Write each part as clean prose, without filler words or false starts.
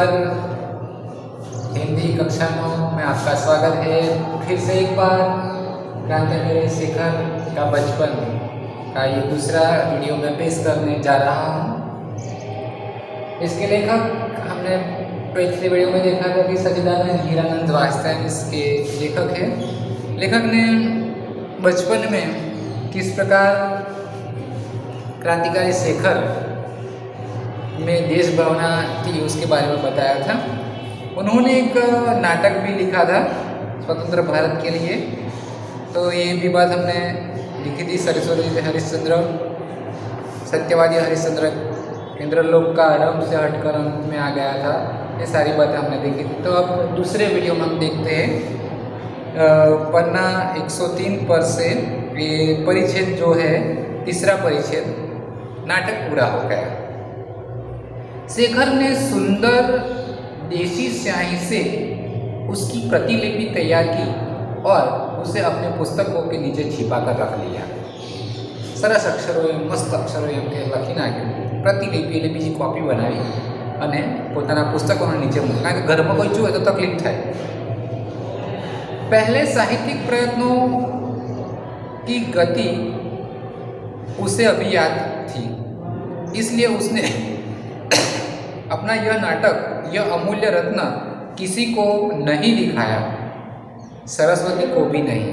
बार हिंदी कक्षा 9 में आपका स्वागत है। फिर से एक बार क्रांतिकारी शेखर का बचपन का ये दूसरा वीडियो मैं पेश करने जा रहा हूँ। इसके लेखक हमने पिछले वीडियो में देखा था कि सच्चिदानंद हीरानंद वात्स्यायन इसके लेखक हैं। लेखक ने बचपन में किस प्रकार क्रांतिकारी शेखर में देश भावना थी उसके बारे में बताया था। उन्होंने एक नाटक भी लिखा था स्वतंत्र भारत के लिए, तो ये भी बात हमने लिखी थी। सरस्वती हरिश्चंद्र, सत्यवादी हरिश्चंद्र, इंद्रलोक का आरंभ से हटकर अंत में आ गया था, ये सारी बातें हमने देखी थी। तो अब दूसरे वीडियो में हम देखते हैं पन्ना 103 पर से ये परिच्छेद जो है तीसरा परिच्छेद, नाटक पूरा हो गया। शेखर ने सुंदर देशी स्याही से उसकी प्रतिलिपि तैयार की और उसे अपने पुस्तकों के नीचे छिपा कर रख लिया। सरस अक्षरों मस्त अक्षरों एम के लखी नाख्યું, प्रतिलिपि એટલે બીજી કોપી બનાવી અને પોતાના પુસ્તકોના નીચે મૂકી, કારણ કે ઘરમાં કોઈ જુએ તો તકલીફ થાય। पहले साहित्यिक प्रयत्नों की गति उसे अभी याद थी, इसलिए उसने अपना यह नाटक, यह अमूल्य रत्न किसी को नहीं दिखाया, सरस्वती को भी नहीं।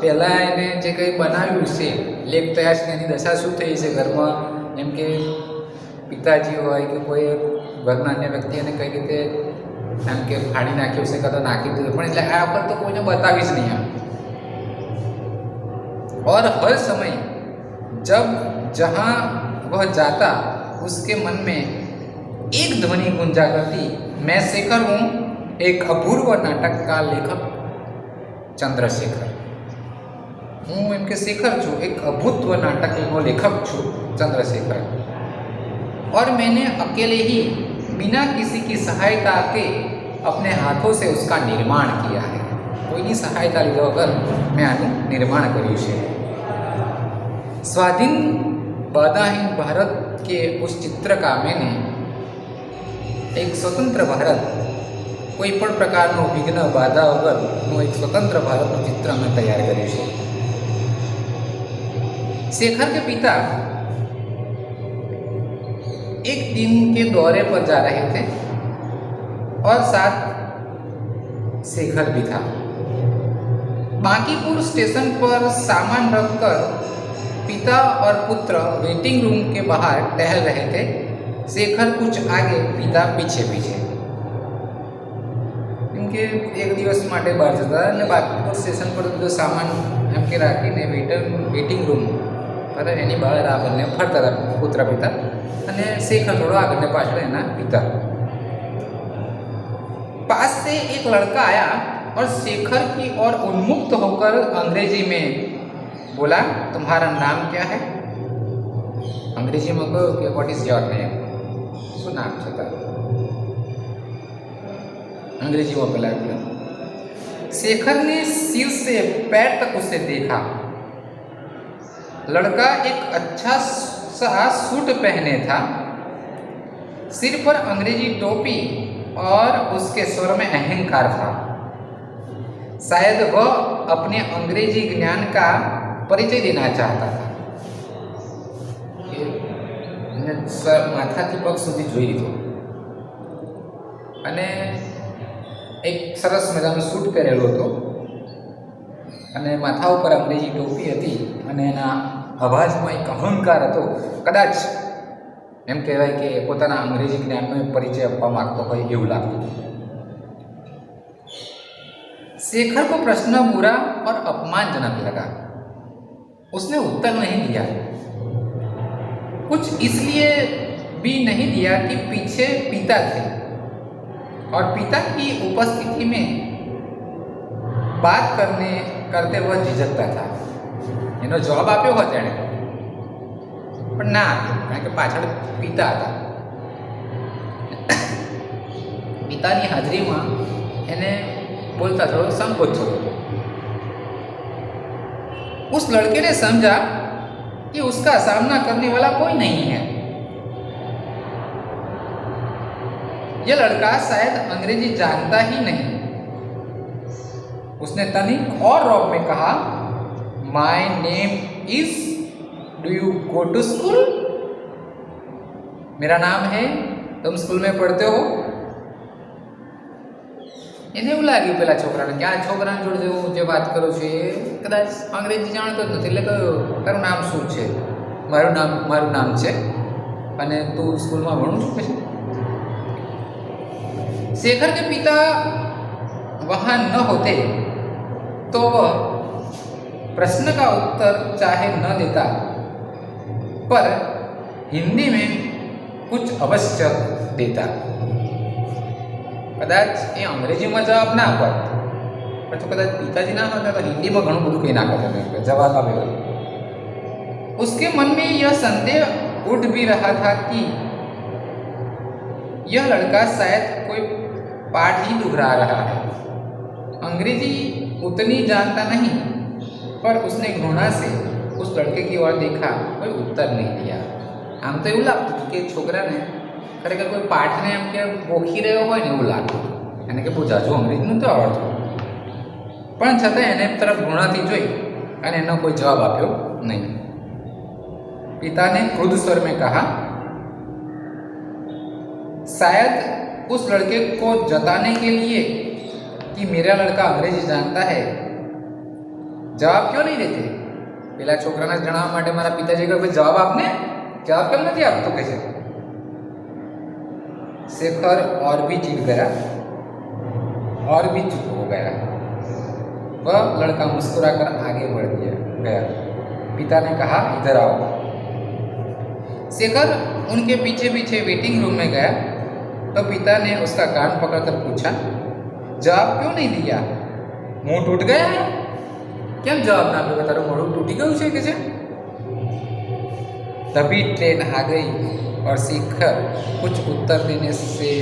पहला એને જે કંઈ બનાવ્યું છે લેખ તૈયાર છે એની દશા શું થઈ છે ઘરમાં, એમ કે પિતાજી હોય કે કોઈ ઘરના અન્ય વ્યક્તિ એને કઈ રીતે એમ કે ફાડી નાખ્યું છે કાં તો નાખી દીધું, પણ એટલે આ વખત તો કોઈને બતાવી જ નહીં આમ। और हर समय जब जहाँ वह जाता उसके मन में एक ध्वनि गुंजा करती, मैं शेखर हूँ, एक अपूर्व नाटक का लेखक चंद्रशेखर। हूँ एम के शेखर छूँ, एक अभूतपूर्व नाटक नो लेखक छूँ चंद्रशेखर, और मैंने अकेले ही बिना किसी की सहायता के अपने हाथों से उसका निर्माण किया है। कोई सहायता लीधा वगर मैं आनु निर्माण कर्યું છે। स्वाधीन बाधाहीन भारत के उस चित्र का मैंने एक स्वतंत्र भारत, कोईपण प्रकारનો વિઘ્ન બાધા વગરનું એક स्वतंत्र ભારતનું चित्र मैं तैयार કર્યું છે। शेखर के पिता एक दिन के दौरे पर जा रहे थे और साथ शेखर भी था। बांकीपुर स्टेशन पर सामान रखकर पिता और पुत्र वेटिंग रूम के बाहर टहल रहे थे। शेखर कुछ आगे, पिता पीछे पीछे। इनके एक दिवस माटे बहार जता એટલે બાંકીપુર સ્ટેશન પર બધો સામાન એમ કે રાખીને વેટિંગ રૂમ પર એની બહાર આ બંને ફરતા હતા પુત્ર પિતા, અને शेखर थोड़ा આગળ ને પાછળ એના पिता। पास से एक लड़का आया और शेखर की ओर उन्मुक्त होकर अंग्रेजी में बोला, तुम्हारा नाम क्या है? अंग्रेजी में कहो कि व्हाट इज योर नेम, शू नाम है तारू? अंग्रेजी में बोला। शेखर ने सिर से पैर तक उसे देखा। लड़का एक अच्छा सा सूट पहने था, सिर पर अंग्रेजी टोपी और उसके स्वर में अहंकार था। शायद वह अपने अंग्रेजी ज्ञान का परिचय देना चाहता था। माथाथी पग सुधी જોઈ લીધો અને એક સરસ મજાનો સૂટ પહેરેલો હતો અને માથા ઉપર અંગ્રેજી ટોપી હતી અને એના અવાજમાં એક અહંકાર હતો। કદાચ એમ કહેવાય કે પોતાના અંગ્રેજી જ્ઞાનનો પરિચય આપવા માંગતો હોય એવું લાગતું હતું। शेखर को प्रश्न बुरा और अपमानजनक लगा। उसने उत्तर नहीं दिया, कुछ इसलिए भी नहीं दिया कि पीछे पिता थे और पिता की उपस्थिति में बात करते हुए झिझकता था। એનો જવાબ આપ્યો હોત એણે, પણ ના આપ્યો, કારણ કે પાછળ પિતા હતા। પિતાની હાજરીમાં એને बोलता थोड़ा संकोच हो। उस लड़के ने समझा कि उसका सामना करने वाला कोई नहीं है। यह लड़का शायद अंग्रेजी जानता ही नहीं। उसने तनिक और रौब में कहा, my name is, do you go to school? मेरा नाम है, तुम स्कूल में पढ़ते हो? એને એવું લાગ્યું પેલા છોકરાને કે આ છોકરાને જોડે હું જે વાત કરું છું એ કદાચ અંગ્રેજી જાણતો જ નથી, એટલે કહ્યું, તારું નામ શું છે? મારું નામ છે, અને તું સ્કૂલમાં ભણું છું પછી? शेखर के पिता वहाँ न होते तो वह प्रश्न का उत्तर चाहे न देता, पर हिंदी में कुछ अवश्य देता। कदाच ये अंग्रेजी में जवाब ना आपत, पर तो कदाच पिताजी ना होता तो हिंदी में घणुं बधुं कही नाखता, जवाब आवेगा। उसके मन में यह संदेह उठ भी रहा था कि यह लड़का शायद कोई पाठ ही दोहरा रहा है। अंग्रेजी उतनी जानता नहीं, पर उसने घृणा से उस लड़के की ओर देखा, कोई उत्तर नहीं दिया। आम तो एवं लगતું કે છોકરાને ખરેખર કોઈ પાઠને એમ કે ગોખી રહ્યો હોય ને એવું લાગતું, એને કે બહુ જાજુ અંગ્રેજી નહોતું આવડતું, પણ છતાં એને તરફ ઘૃણાથી જોઈ અને એનો કોઈ જવાબ આપ્યો નહીં। पिता ने क्रुद्ध स्वर में कहा, शायद उस लड़के को जताने के लिए कि मेरा लड़का अंग्रेजी जानता है जवाब क्यों नहीं देते? પેલા છોકરાને જણાવવા માટે મારા પિતાજી કહે, જવાબ આપને, જવાબ કેમ નથી આપતો કહે છે। शेखर और भी चिढ़ गया और भी चुप हो गया। वह लड़का मुस्कुराकर आगे बढ़ गया। पिता ने कहा, इधर आओ। शेखर उनके पीछे पीछे वेटिंग रूम में गया तो पिता ने उसका कान पकड़कर पूछा, जवाब क्यों नहीं दिया? मुंह टूट गया है? केम जवाब ना आप्यो? तारू मोढुं टूटी गयुं छे के छे? तभी ट्रेन आ गई और शेखर कुछ उत्तर देने से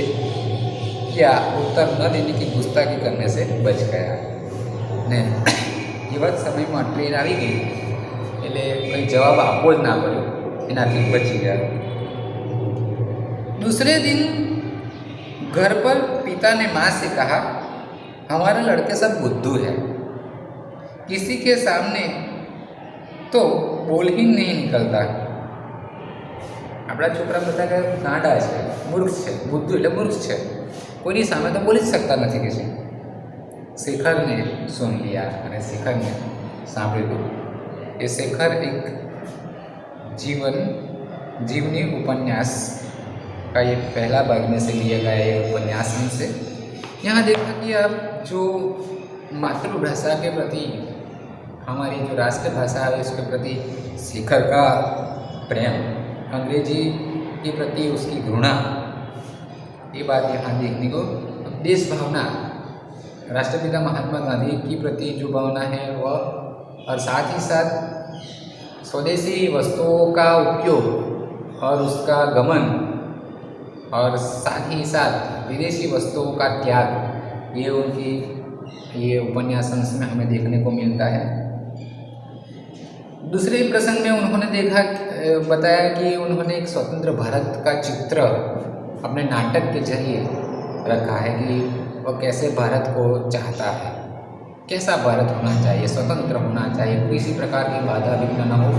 या उत्तर न देने की गुस्ताखी करने से बच गया ने एवा समय में ट्रेन आई गई એટલે કંઈ જવાબ આપવો જ ના પડ્યો, એનાથી બચી ગયા। दूसरे दिन घर पर पिता ने माँ से कहा, हमारे लड़के सब बुद्धू है, किसी के सामने तो बोल ही नहीं निकलता। આપણા છોકરા બધા કે ગાંડા છે, મૂર્ખ છે, બુદ્ધુ એટલે મૂર્ખ છે, કોઈની સામે તો બોલી જ શકતા નથી કે છે। शेखरने सुन लिया અને शेखरને સાંભળી લીધું। ये शेखर एक जीवनी उपन्यास का ये पहला भाग में से लिया गया है उपन्यास में से। यहाँ देखा कि अब जो मातृभाषा के प्रति, हमारी जो राष्ट्रभाषा है उसके प्रति शेखर का प्रेम, अंग्रेजी के प्रति उसकी घृणा, ये बात यहाँ देखने को। देश भावना, राष्ट्रपिता महात्मा गांधी के प्रति जो भावना है वह, और साथ ही साथ स्वदेशी वस्तुओं का उपयोग और उसका गमन, और साथ ही साथ विदेशी वस्तुओं का त्याग, ये उनकी ये उपन्यास में हमें देखने को मिलता है। दूसरे प्रसंग में उन्होंने बताया कि उन्होंने एक स्वतंत्र भारत का चित्र अपने नाटक के जरिए रखा है कि वह कैसे भारत को चाहता है, कैसा भारत होना चाहिए, स्वतंत्र होना चाहिए, किसी प्रकार की बाधा विघ्न न हो,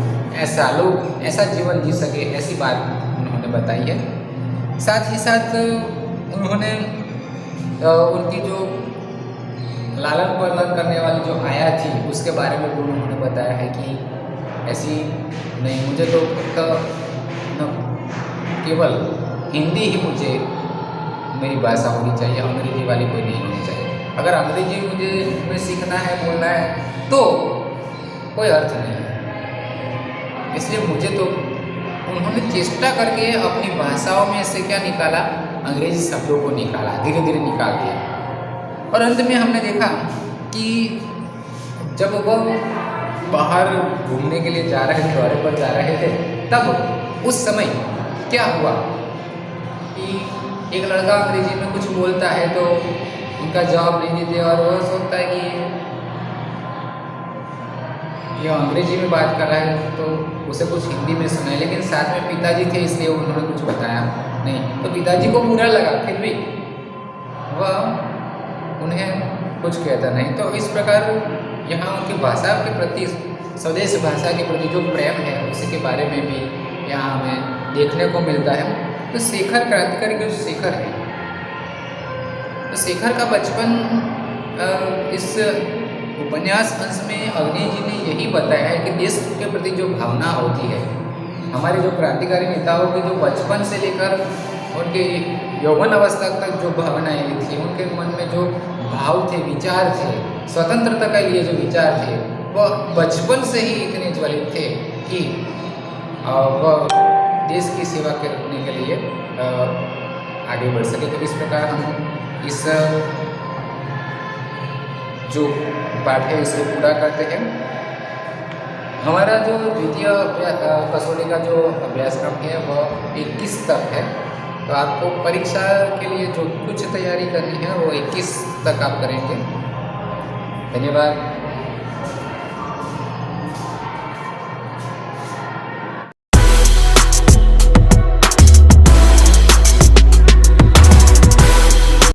ऐसा लोग ऐसा जीवन जी सके, ऐसी बात उन्होंने बताई है। साथ ही साथ उन्होंने उनकी जो लालन पालन करने वाली जो आया थी उसके बारे में भी उन्होंने बताया है कि ऐसी नहीं, मुझे तो केवल हिंदी ही मुझे मेरी भाषा होनी चाहिए, अंग्रेजी वाली कोई नहीं होनी चाहिए। अगर अंग्रेजी मुझे सीखना है, बोलना है तो कोई अर्थ नहीं है। इसलिए मुझे तो उन्होंने चेष्टा करके अपनी भाषाओं में से क्या निकाला, अंग्रेजी शब्दों को निकाला, धीरे धीरे निकाल दिया। और अंत में हमने देखा कि जब वह बाहर घूमने के लिए जा रहे थे, दौरे पर जा रहे थे, तब उस समय क्या हुआ कि एक लड़का अंग्रेजी में कुछ बोलता है तो उनका जवाब नहीं देते, और वह सोचता है कि ये अंग्रेजी में बात कर रहा है तो उसे कुछ हिंदी में सुनाए, लेकिन साथ में पिताजी थे इसलिए उन्होंने कुछ बताया। नहीं। तो पिताजी को बुरा लगा, फिर भी वह उन्हें कुछ कहता नहीं। तो इस प्रकार यहाँ उनकी भाषा के प्रति, स्वदेश भाषा के प्रति जो प्रेम है उसी के बारे में भी यहाँ हमें देखने को मिलता है। तो शेखर क्रांतिकारी जो शेखर है, तो शेखर का बचपन इस उपन्यास अंश में अग्नि जी ने यही बताया है कि देश के प्रति जो भावना होती है, हमारे जो क्रांतिकारी नेताओं की जो बचपन से लेकर उनके यौवन अवस्था तक जो भावनाएं थी, उनके मन में जो भाव थे, विचार थे, स्वतंत्रता के लिए जो विचार थे, वह बचपन से ही इतने ज्वलित थे कि वह देश की सेवा करने के लिए आगे बढ़ सके। तो इस प्रकार हम इस जो पाठ है इसको पूरा करते हैं। हमारा जो द्वितीय कसौटी का जो अभ्यासक्रम है वह 21 तक है। तो आपको परीक्षा के लिए जो कुछ तैयारी करनी है वो 21 तक आप करेंगे। धन्यवाद।